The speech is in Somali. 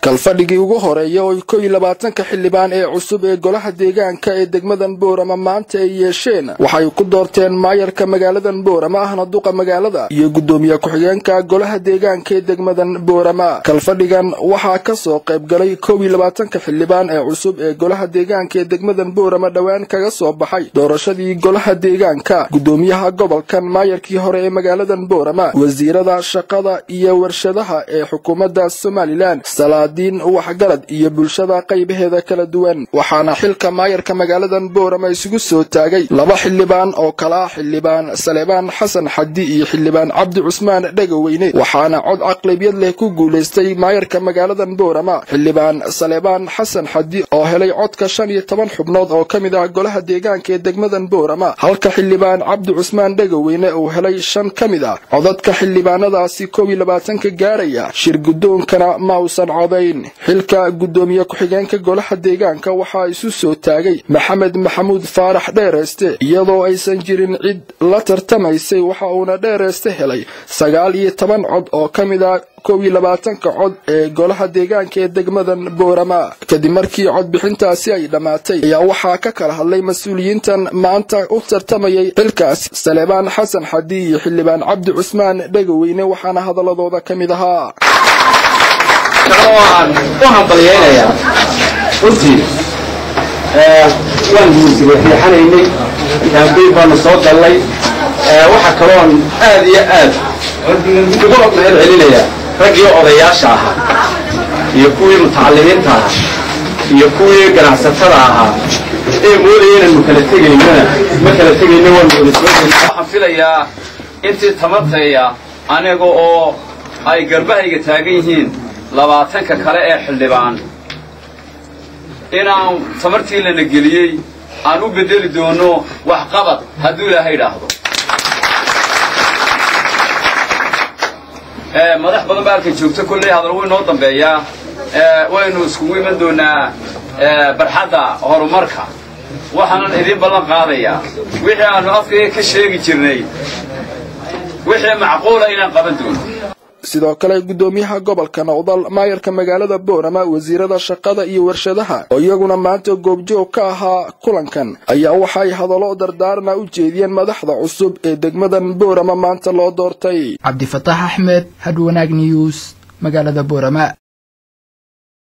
kalfadhigii ugu horeeyay oo 21 xildhibaan ee cusub ee golaha deegaanka ee degmadan Boorama maanta ay yeesheen waxay ku doorteen maayarka magaaladan Boorama ahna duqa magaalada iyo gudoomiye ku-xigeenka golaha deegaanka ee degmadan Boorama kalfadhigan waxa ka soo qayb galay 21 xildhibaan ee cusub ee golaha deegaanka ee degmadan Boorama dhawaan kaga soo baxay doorashadii golaha deegaanka gudoomiyaha gobolkan maayarkii hore ee magaaladan Boorama wasiirada shaqada iyo warshadaha ee xukuumadda Somaliland din waxgarad iyo bulshada qaybaheeda kala duwan waxaana xilka maayarka magaaladan Boorama isugu soo taagay laba xildhibaan oo kala xildhibaan Saleebaan Xasan Xaddi iyo xildhibaan Cabdi Cusmaan Dhagaweyne waxaana cod aqlabiyad leh ku guuleystay maayarka magaaladan Boorama xildhibaan Saleebaan Xasan Xaddi oo helay codka 15 xubnood oo kamid ah golaha deegaanka ee degmadan Boorama halka xildhibaan Cabdi Cusmaan Dhagaweyne uu helay 5 kamid ah codadka xildhibaanadaasi 22 gaaraya shir gudoonkana mausan xilka gudoomiye ku-xigeenka golaha deegaanka waxa isu soo taagay Maxamed Maxamuud Faarax Dheereste iyadoo aysan jirin cid la tartamaysay waxa uu Dheereste helay 19 cod oo kamid ah 22 cod ee golaha deegaanka ee degmadan Boorama kadib markii cod bixintaasi ay dhamaatay ayaa waxa ka kala hadlay mas'uuliyiintan maanta u tartamayay xilkaas Saleebaan Xasan Xaddi iyo xildhibaan Cabdi Cusmaan Dhagaweyne waxaana hadaladooda kamid ahaa waxaan balyeynaya runtii waan guursiixanaynay kaambeyn baanu soo galnay waxa kaloon aad iyo aad ugu mahad celinaya raggii odayaasha ahaa iyo kuwii mutacalimiinta ahaa iyo kuwii ganacsatada ahaa ee moodaya inaan ma kala tegayna waan waxaan filayaa intii tamartaya aniga oo ay garbahayga taagan yihiin 20 kale ee xildhibaan inaan tamartii la nageliyay aan u bedeli doono wax qabad haduu Ilaahay yiraahdo madax badan baa ka joogta kulay hadal weyn oo dambeeya waynu isku iman doonaa barxada horumarka waxaan idin ballan qaadayaa wixii aanu afkayga ka sheegi jirnay wixii macquul ah inaan qaban doono sidoo kale gudoomiyaha gobolka Nowdal maayarka magaalada Boorama wasiirada shaqada iyo warshadaha oo iyaguna maanta goobjoog ka ahaa kulankan ayaa waxay hadallo dardaarna u jeediyeen madaxda cusub ee degmadan Boorama maanta loo doortay Cabdi Fataax Axmed Hadwanaag News magaalada Boorama.